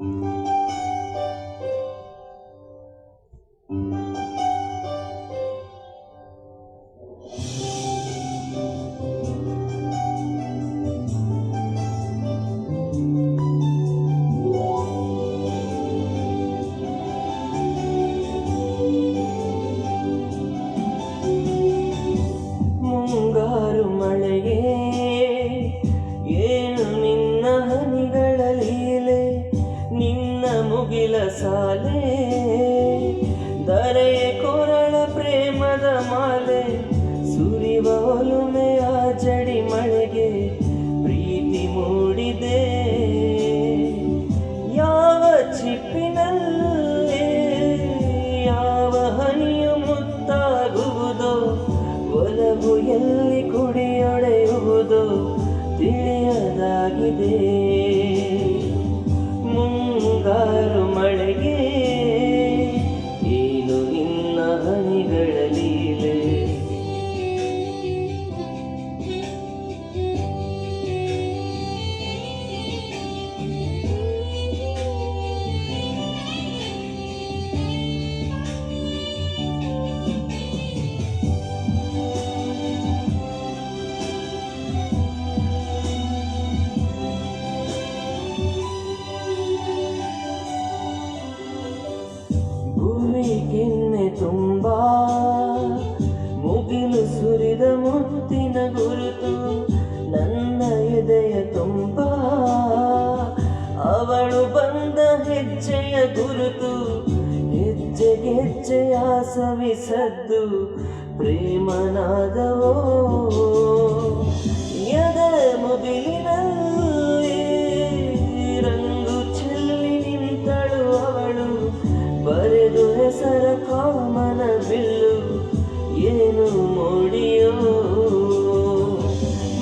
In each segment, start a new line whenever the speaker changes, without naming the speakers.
ಮುಂಗಾರು ಮಳೆಗೆ ಏನು ನಿನ್ನ ಹನಿಗಳ ಲೀಲೆ, ನಿನ್ನ ಮುಗಿಲ ಸಾಲೆ ಧರೆಯ ಕೊರಳ ಪ್ರೇಮದ ಮಾಲೆ, ಸುರಿವ ಒಲುಮೆಯ ಜಡಿ ಮಳೆಗೆ ಪ್ರೀತಿ ಮೂಡಿದೆ. ಯಾವ ಚಿಪ್ಪಿನಲ್ಲಿ ಯಾವ ಹನಿಯು ಮುತ್ತಾಗುವುದೋ, ಒಲವು ಎಲ್ಲಿ ಕುಡಿಯೊಡೆಯುವುದೋ ತಿಳಿಯದಾಗಿದೆ. ಮುಂಗಾರು ಮಳೆಗೆ ಏನು ನಿನ್ನ ಹನಿಗಳ ಲೀಲೆ. ಕೆನ್ನೆ ತುಂಬ ಮುಗಿಲು ಸುರಿದ ಮುತ್ತಿನ ಗುರುತು, ನನ್ನ ಎದೆಯ ತುಂಬ ಅವಳು ಬಂದ ಹೆಜ್ಜೆಯ ಗುರುತು, ಹೆಜ್ಜೆಗೆ ಹೆಜ್ಜೆಯ ಸವಿಸದ್ದು ಪ್ರೇಮನಾದವೋ. ಎದೆ ಮುಗಿಲಿನಲ್ಲಿ ರಂಗು ಚೆಲ್ಲಿ ನಿಂತಳು ಅವಳು, ಬರೆದು ಹೆಸರ ಕಾಮನ ಬಿಲ್ಲು ಏನು ಮೋಡಿಯೋ.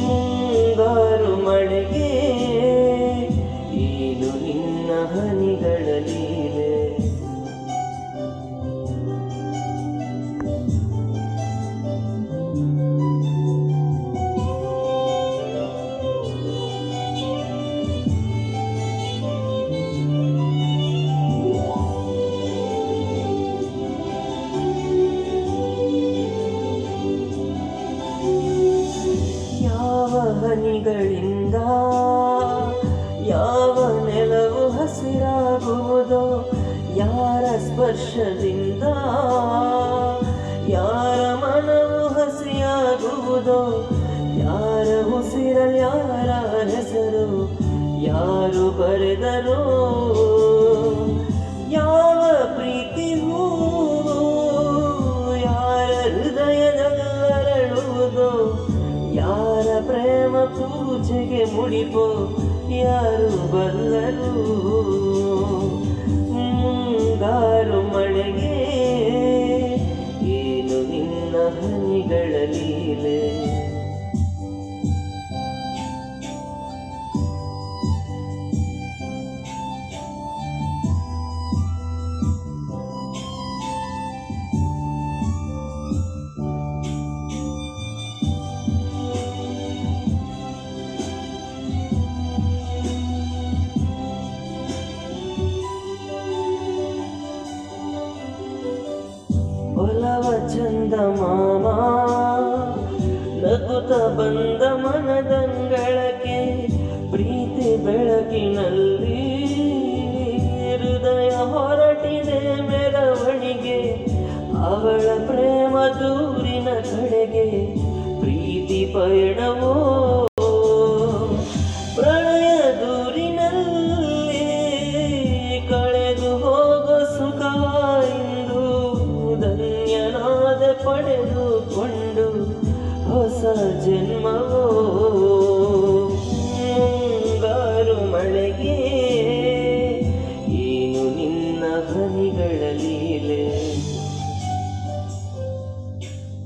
ಮುಂಗಾರು ಮಳೆಗೆ ಏನು ನಿನ್ನ ಹನಿಗಳ ಲೀಲೆ. ಹನಿಗಳಿಂದ ಯಾವ ನೆಲವು ಹಸಿರಾಗುವುದೋ, ಯಾರ ಸ್ಪರ್ಶದಿಂದ ಯಾರ ಮನವು ಹಸಿಯಾಗುವುದೋ, ಯಾರ ಉಸಿರಲ್ಲಿ ಯಾರ ಹೆಸರು ಯಾರು ಬರೆದರೋ, ಯಾವ ಪ್ರೀತಿ ಹೂವು ಯಾರ ಹೃದಯದಲ್ಲರಳುವುದೋ, ಯಾರ ಪ್ರೇಮ ಪೂಜೆಗೆ ಮುಡಿಪೋ ಯಾರು ಬಲ್ಲರು. ಮುಂಗಾರು ಮಳೆಗೆ ಏನು ನಿನ್ನ ಹನಿಗಳ ಲೀಲೆ. ಒಲವ ಚಂದ ಮಾಮ ನಗುತ್ತ ಬಂದ ಮನದಂಗಳಕ್ಕೆ, ಪ್ರೀತಿ ಬೆಳಕಿನಲ್ಲಿ